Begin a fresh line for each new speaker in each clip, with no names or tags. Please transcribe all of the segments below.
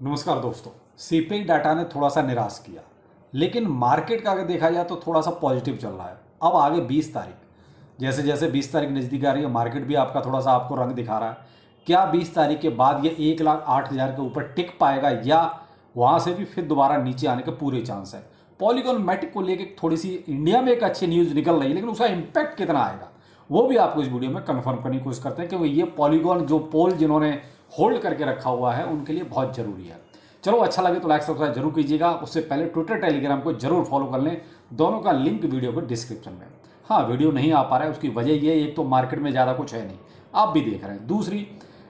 नमस्कार दोस्तों। CPI data ने थोड़ा सा निराश किया, लेकिन मार्केट का अगर देखा जाए तो थोड़ा सा पॉजिटिव चल रहा है। अब आगे 20 तारीख, जैसे जैसे 20 तारीख नज़दीक आ रही है, मार्केट भी आपका थोड़ा सा आपको रंग दिखा रहा है। क्या 20 तारीख के बाद ये 1,08,000 के ऊपर टिक पाएगा या वहाँ से भी फिर दोबारा नीचे आने के पूरे चांस है। पॉलीगॉन मैटिक को लेकर थोड़ी सी इंडिया में एक अच्छी न्यूज़ निकल रही है, लेकिन उसका इम्पैक्ट कितना आएगा वो भी आपको इस वीडियो में कंफर्म करने की कोशिश करते हैं, क्योंकि ये पॉलीगॉन जो पोल जिन्होंने होल्ड करके रखा हुआ है उनके लिए बहुत जरूरी है। चलो, अच्छा लगे तो लाइक सब्सक्राइब जरूर कीजिएगा। उससे पहले ट्विटर टेलीग्राम को जरूर फॉलो कर लें, दोनों का लिंक वीडियो के डिस्क्रिप्शन में। हाँ, वीडियो नहीं आ पा रहा है उसकी वजह ये, एक तो मार्केट में ज़्यादा कुछ है नहीं, आप भी देख रहे हैं। दूसरी,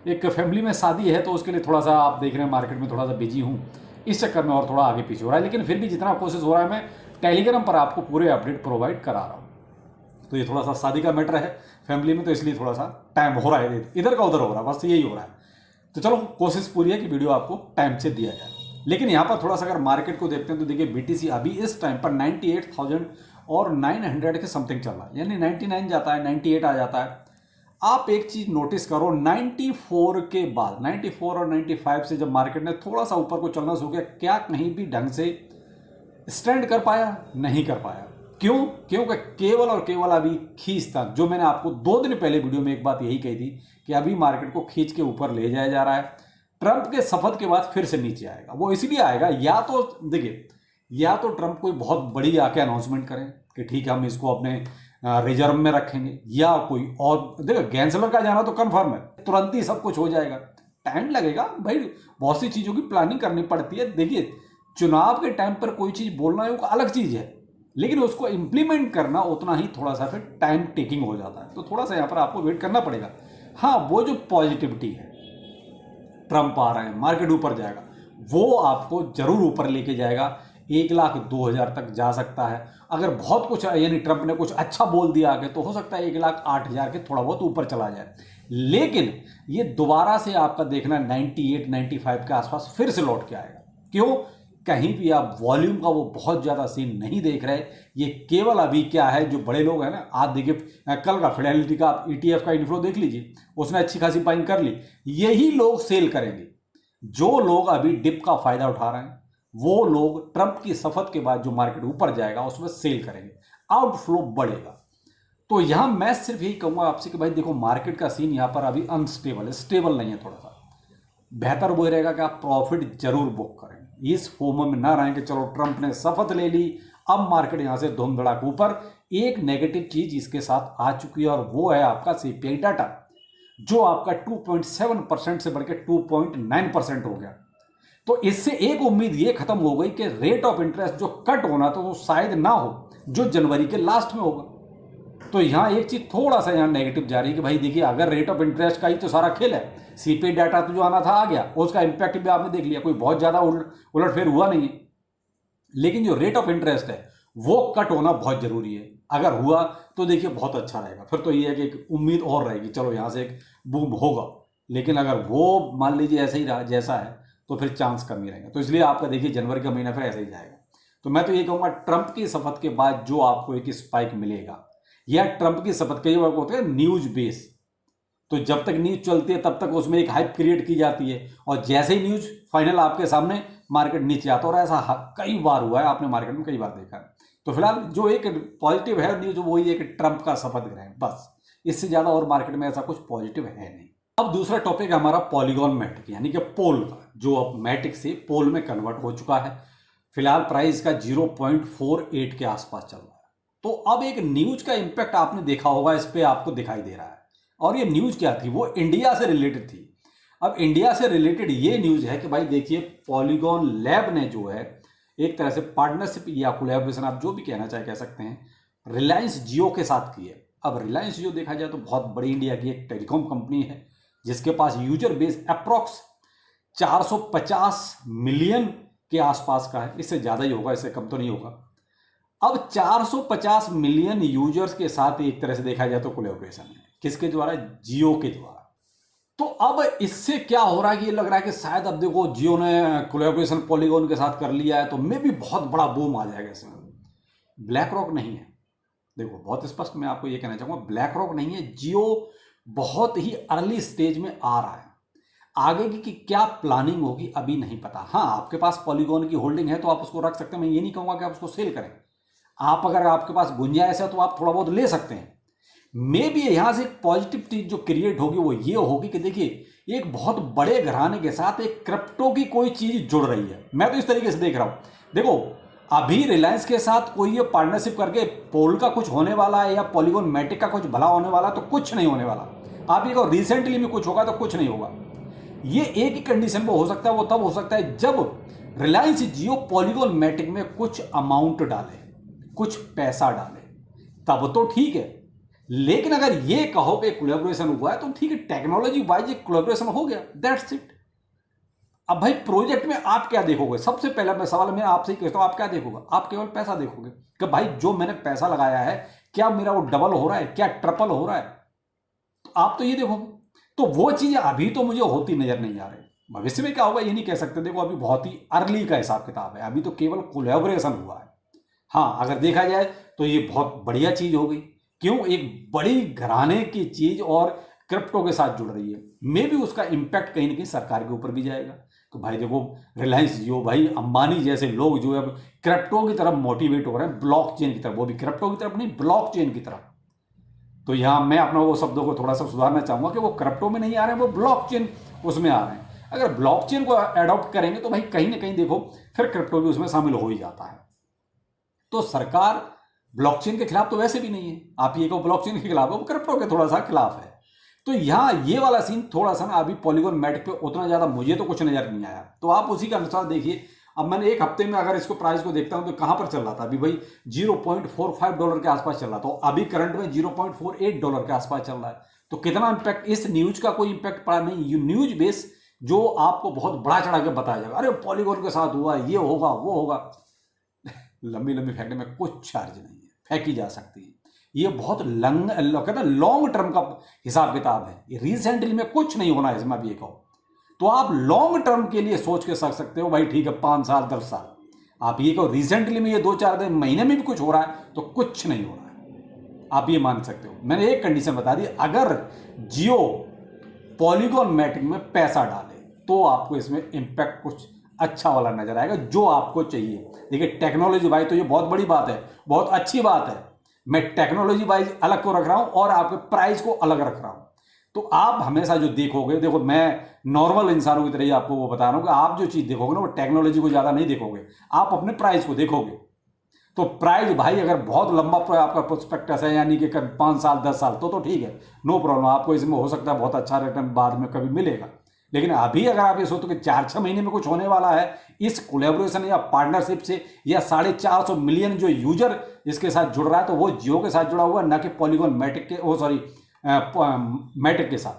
एक फैमिली में शादी है तो उसके लिए थोड़ा सा आप देख रहे हैं मार्केट में थोड़ा सा बिजी हूँ, इस चक्कर में और थोड़ा आगे पीछे हो रहा है। लेकिन फिर भी जितना कोशिश हो रहा है मैं टेलीग्राम पर आपको पूरे अपडेट प्रोवाइड करा रहा हूँ। तो ये थोड़ा सा शादी का मैटर है फैमिली में, तो इसलिए थोड़ा सा टाइम हो रहा है, इधर का उधर हो रहा है, बस यही हो रहा है। तो चलो, कोशिश पूरी है कि वीडियो आपको टाइम से दिया जाए। लेकिन यहाँ पर थोड़ा सा अगर मार्केट को देखते हैं तो देखिए बीटीसी अभी इस टाइम पर 98,000 और 900 के समथिंग चल रहा है, यानी 99 जाता है, 98 आ जाता है। आप एक चीज नोटिस करो, 94 के बाद 94 और 95 से जब मार्केट ने थोड़ा सा ऊपर को चलना शुरू किया, क्या कहीं भी ढंग से स्टैंड कर पाया? नहीं कर पाया। क्यों? क्योंकि केवल और केवल अभी खींचता, जो मैंने आपको 2 दिन पहले वीडियो में एक बात यही कही थी कि अभी मार्केट को खींच के ऊपर ले जाया जा रहा है। ट्रंप के शपथ के बाद फिर से नीचे आएगा। वो इसलिए आएगा, या तो देखिए, या तो ट्रंप कोई बहुत बड़ी आके अनाउंसमेंट करें कि ठीक है हम इसको अपने रिजर्व में रखेंगे, या कोई और, देखो गैंसलर का जाना तो कंफर्म है, तुरंत ही सब कुछ हो जाएगा। टाइम लगेगा भाई, बहुत सी चीज़ों की प्लानिंग करनी पड़ती है। देखिए, चुनाव के टाइम पर कोई चीज़ बोलना एक अलग चीज़ है, लेकिन उसको इंप्लीमेंट करना उतना ही थोड़ा सा फिर टाइम टेकिंग हो जाता है। तो थोड़ा सा यहाँ पर आपको वेट करना पड़ेगा। हाँ, वो जो पॉजिटिविटी है, ट्रंप आ रहे हैं, मार्केट ऊपर जाएगा, वो आपको जरूर ऊपर लेके जाएगा। 1,02,000 तक जा सकता है। अगर बहुत कुछ, यानी ट्रंप ने कुछ अच्छा बोल दिया आगे, तो हो सकता है 1,08,000 के थोड़ा बहुत ऊपर चला जाए। लेकिन ये दोबारा से आपका देखना 98, 95 के आसपास फिर से लौट के आएगा। क्यों? कहीं भी आप वॉल्यूम का वो बहुत ज़्यादा सीन नहीं देख रहे। ये केवल अभी क्या है, जो बड़े लोग हैं ना, आज देखिए कल का फिडेलिटी का आप ETF का इन्फ्लो देख लीजिए, उसने अच्छी खासी बाइंग कर ली। यही लोग सेल करेंगे। जो लोग अभी डिप का फायदा उठा रहे हैं, वो लोग ट्रंप की शपथ के बाद जो मार्केट ऊपर जाएगा उसमें सेल करेंगे, आउटफ्लो बढ़ेगा। तो यहां मैं सिर्फ यही कहूंगा आपसे कि भाई देखो, मार्केट का सीन यहां पर अभी अनस्टेबल है, स्टेबल नहीं है। थोड़ा सा बेहतर वो रहेगा कि आप प्रॉफिट जरूर बुक करें, इस फोमो में ना रहें कि चलो ट्रंप ने शपथ ले ली, अब मार्केट यहां से धूम धड़ाक ऊपर। एक नेगेटिव चीज इसके साथ आ चुकी है, और वो है आपका सीपीआई डाटा, जो आपका 2.7% से बढ़ के 2.9% हो गया। तो इससे एक उम्मीद ये खत्म हो गई कि रेट ऑफ इंटरेस्ट जो कट होना था वो शायद ना हो, जो जनवरी के लास्ट में होगा। तो यहाँ एक चीज थोड़ा सा यहाँ नेगेटिव जा रही है कि भाई देखिए, अगर रेट ऑफ इंटरेस्ट का ही तो सारा खेल है, सीपीआई डाटा तो जो आना था आ गया, उसका इंपैक्ट भी आपने देख लिया, कोई बहुत ज्यादा उलटफेर हुआ नहीं है। लेकिन जो रेट ऑफ इंटरेस्ट है वो कट होना बहुत जरूरी है। अगर हुआ तो देखिए बहुत अच्छा रहेगा, फिर तो ये है कि एक उम्मीद और रहेगी, चलो यहाँ से एक बूम होगा। लेकिन अगर वो मान लीजिए ऐसे ही रहा जैसा है, तो फिर चांस कम ही रहेगा। तो इसलिए आपका देखिए जनवरी का महीना फिर ऐसे ही जाएगा। तो मैं तो ये कहूँगा, ट्रंप की शपथ के बाद जो आपको एक स्पाइक मिलेगा, या ट्रंप की शपथ, कई बार होता है न्यूज बेस, तो जब तक न्यूज चलती है तब तक उसमें एक हाइप क्रिएट की जाती है, और जैसे ही न्यूज फाइनल आपके सामने, मार्केट नीचे आता है। और ऐसा कई बार हुआ है, आपने मार्केट में कई बार देखा है। तो फिलहाल जो एक पॉजिटिव है न्यूज, वही है कि ट्रंप का शपथ ग्रहण, बस। इससे ज्यादा और मार्केट में ऐसा कुछ पॉजिटिव है नहीं। अब दूसरा टॉपिक है हमारा पॉलीगॉन मैटिक, यानी कि पोल का, जो अब मैटिक से पोल में कन्वर्ट हो चुका है। फिलहाल प्राइस का 0.48 के आसपास चल रहा है। तो अब एक न्यूज का इंपैक्ट आपने देखा होगा, इस पे आपको दिखाई दे रहा है। और ये न्यूज क्या थी? वो इंडिया से रिलेटेड थी। अब इंडिया से रिलेटेड ये न्यूज है कि भाई देखिए, पॉलीगॉन लैब ने जो है एक तरह से पार्टनरशिप या कोलैबोरेशन, आप जो भी कहना चाहे कह सकते हैं, रिलायंस जियो के साथ की है। अब रिलायंस जियो देखा जाए तो बहुत बड़ी इंडिया की एक टेलीकॉम कंपनी है, जिसके पास यूजर बेस अप्रॉक्स 450 मिलियन के आसपास का है। इससे ज़्यादा ही होगा, इससे कम तो नहीं होगा। अब 450 मिलियन यूजर्स के साथ एक तरह से देखा जाए तो कोलैबोरेशन है, किसके द्वारा? जियो के द्वारा। तो अब इससे क्या हो रहा है कि ये लग रहा है कि शायद अब देखो, जियो ने कोलैबोरेशन पॉलीगॉन के साथ कर लिया है, तो मे भी बहुत बड़ा बूम आ जाएगा इसमें। ब्लैक रॉक नहीं है, देखो बहुत स्पष्ट मैं आपको ये कहना चाहूंगा, ब्लैक रॉक नहीं है, जियो बहुत ही अर्ली स्टेज में आ रहा है। आगे की क्या प्लानिंग होगी अभी नहीं पता। हाँ, आपके पास पॉलीगॉन की होल्डिंग है तो आप उसको रख सकते हैं, मैं ये नहीं कहूँगा कि आप उसको सेल करें। आप अगर आपके पास गुंजाइश है तो आप थोड़ा बहुत ले सकते हैं। मे भी यहां से एक पॉजिटिव चीज जो क्रिएट होगी वो ये होगी कि देखिए एक बहुत बड़े घराने के साथ एक क्रिप्टो की कोई चीज जुड़ रही है। मैं तो इस तरीके से देख रहा हूं, देखो अभी रिलायंस के साथ कोई ये पार्टनरशिप करके पोल का कुछ होने वाला है या पॉलीगॉन मैटिक का कुछ भला होने वाला, तो कुछ नहीं होने वाला। आप ये कहो रिसेंटली में कुछ होगा तो कुछ नहीं होगा। ये एक ही कंडीशन में हो सकता है, वो तब हो सकता है जब रिलायंस जियो पॉलीगॉन मैटिक में कुछ अमाउंट डाले, कुछ पैसा डाले, तब तो ठीक है। लेकिन अगर ये कहो कि कोलैबोरेशन हुआ है तो ठीक है, टेक्नोलॉजी वाइज एक कोलैबोरेशन हो गया, दैट्स इट। अब भाई प्रोजेक्ट में आप क्या देखोगे? सबसे पहला मैं सवाल मैं आपसे ही कहता हूं, आप क्या देखोगे? आप केवल पैसा देखोगे कि भाई जो मैंने पैसा लगाया है क्या मेरा वो डबल हो रहा है, क्या ट्रिपल हो रहा है? तो आप तो ये देखोगे। तो वो चीजें अभी तो मुझे होती नजर नहीं आ रही। भविष्य में क्या होगा ये नहीं कह सकते। देखो अभी बहुत ही अर्ली का हिसाब किताब है, अभी तो केवल कोलैबोरेशन हुआ है। हाँ, अगर देखा जाए तो ये बहुत बढ़िया चीज हो गई। क्यों? एक बड़ी घराने की चीज और क्रिप्टो के साथ जुड़ रही है। मे भी उसका इंपैक्ट कहीं ना कहीं सरकार के ऊपर भी जाएगा। तो भाई देखो रिलायंस जियो, भाई अंबानी जैसे लोग जो है अब क्रिप्टो की तरफ मोटिवेट हो रहे हैं, ब्लॉकचेन की तरफ, वो भी क्रिप्टो की तरफ नहीं, ब्लॉकचेन की तरफ। तो यहां मैं अपना वो शब्दों को थोड़ा सा सुधारना चाहूंगा कि वो क्रिप्टो में नहीं आ रहे हैं, वो ब्लॉकचेन उसमें आ रहे हैं। अगर ब्लॉकचेन को अडॉप्ट करेंगे तो भाई कहीं ना कहीं देखो फिर क्रिप्टो भी उसमें शामिल हो ही जाता है। तो सरकार ब्लॉकचेन के खिलाफ तो वैसे भी नहीं है। आप ये कहो ब्लॉकचेन के खिलाफ है, वो क्रिप्टो के थोड़ा सा खिलाफ है। तो यहां ये वाला सीन थोड़ा सा ना अभी पॉलीगॉन मैटिक पे उतना ज्यादा मुझे तो कुछ नजर नहीं आया। तो आप उसी के अनुसार देखिए। अब मैंने एक हफ्ते में अगर इसको प्राइस को देखता हूं तो कहां पर चल रहा था अभी भाई $0.45 के आसपास चल रहा था, अभी करंट में $0.48 के आसपास चल रहा है। तो कितना इंपैक्ट, इस न्यूज का कोई इंपैक्ट पड़ा नहीं। ये न्यूज बेस जो आपको बहुत बड़ा चढ़ा के बताया जाएगा, अरे पॉलीगॉन के साथ हुआ, ये होगा वो होगा, लंबी लंबी फेंकने में कुछ चार्ज नहीं है, फेंकी जा सकती है। ये बहुत लॉन्ग टर्म का हिसाब किताब है। ये रिसेंटली में कुछ नहीं होना है इसमें, अभी ये कहो तो आप लॉन्ग टर्म के लिए सोच के सकते हो भाई ठीक है 5 साल 10 साल। आप ये कहो रिसेंटली में ये 2-4 दिन महीने में भी कुछ हो रहा है तो कुछ नहीं हो रहा है, आप ये मान सकते हो। मैंने एक कंडीशन बता दी, अगर जियो पॉलीगॉन मैटिक में पैसा डाले तो आपको इसमें इंपैक्ट कुछ अच्छा वाला नजर आएगा जो आपको चाहिए। देखिए टेक्नोलॉजी वाइज तो ये बहुत बड़ी बात है, बहुत अच्छी बात है। मैं टेक्नोलॉजी वाइज अलग को रख रहा हूं और आपके प्राइस को अलग रख रहा हूं। तो आप हमेशा जो देखोगे, देखो मैं नॉर्मल इंसानों की तरह ही आपको वो बता रहा हूं कि आप जो चीज देखोगे ना वो टेक्नोलॉजी को ज्यादा नहीं देखोगे, आप अपने प्राइस को देखोगे। तो प्राइस भाई अगर बहुत लंबा आपका प्रोस्पेक्टस है यानी कि 5 साल 10 साल तो ठीक है, नो प्रॉब्लम, आपको इसमें हो सकता है बहुत अच्छा रिटर्न बाद में कभी मिलेगा। लेकिन अभी अगर आप ये सोचो कि 4-6 महीने में कुछ होने वाला है इस कोलैबोरेशन या पार्टनरशिप से, या 450 मिलियन जो यूजर इसके साथ जुड़ रहा है, तो वो जियो के साथ जुड़ा हुआ है, ना कि पॉलीगॉन मैटिक के मैटिक के साथ।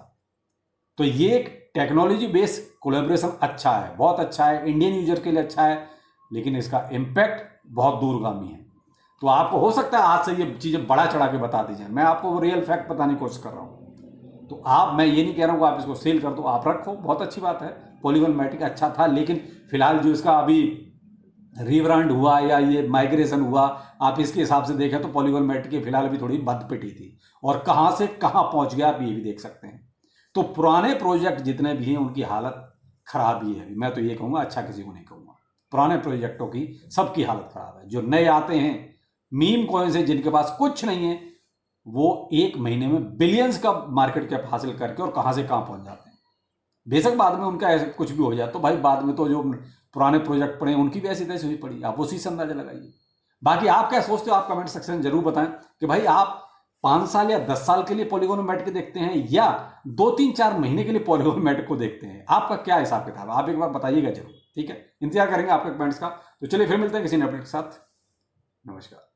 तो ये एक टेक्नोलॉजी बेस्ड कोलैबोरेशन अच्छा है, बहुत अच्छा है, इंडियन यूजर के लिए अच्छा है, लेकिन इसका इम्पैक्ट बहुत दूरगामी है। तो आपको हो सकता है आज से ये चीजें बड़ा चढ़ा के बता दी जाए, मैं आपको वो रियल फैक्ट बताने की कोशिश कर रहा हूं। तो आप, मैं ये नहीं कह रहा हूं कि आप इसको सेल कर दो, आप रखो, बहुत अच्छी बात है। पॉलीगॉन मैटिक अच्छा था, लेकिन फिलहाल जो इसका अभी रीब्रांड हुआ या ये माइग्रेशन हुआ, आप इसके हिसाब से देखें तो पॉलीगॉन मैटिक की फिलहाल अभी थोड़ी बंद पिटी थी, और कहां से कहां पहुंच गया आप ये भी देख सकते हैं। तो पुराने प्रोजेक्ट जितने भी हैं उनकी हालत खराब ही है। मैं तो ये कहूंगा, अच्छा किसी को नहीं कहूंगा, पुराने प्रोजेक्टों की सबकी हालत खराब है। जो नए आते हैं मीम कॉइन्स हैं जिनके पास कुछ नहीं है, वो 1 महीने में बिलियंस का मार्केट कैप हासिल करके और कहां से कहां पहुंच जाते हैं। बेशक बाद में उनका ऐसे कुछ भी हो जाए तो भाई बाद में तो जो पुराने प्रोजेक्ट पड़े उनकी भी ऐसी तैसी हुई पड़ी, आप उसी से अंदाजा लगाइए। बाकी आप क्या सोचते हो आप कमेंट सेक्शन में जरूर बताएं कि भाई आप 5 साल या 10 साल के लिए पॉलीगॉन मैटिक देखते हैं या 2-3-4 महीने के लिए पॉलीगॉन मैटिक को देखते हैं। आपका क्या हिसाब किताब है, आप एक बार बताइएगा जरूर, ठीक है। इंतजार करेंगे आपके कमेंट्स का। तो चलिए फिर मिलते हैं किसी नए अपडेट के साथ। नमस्कार।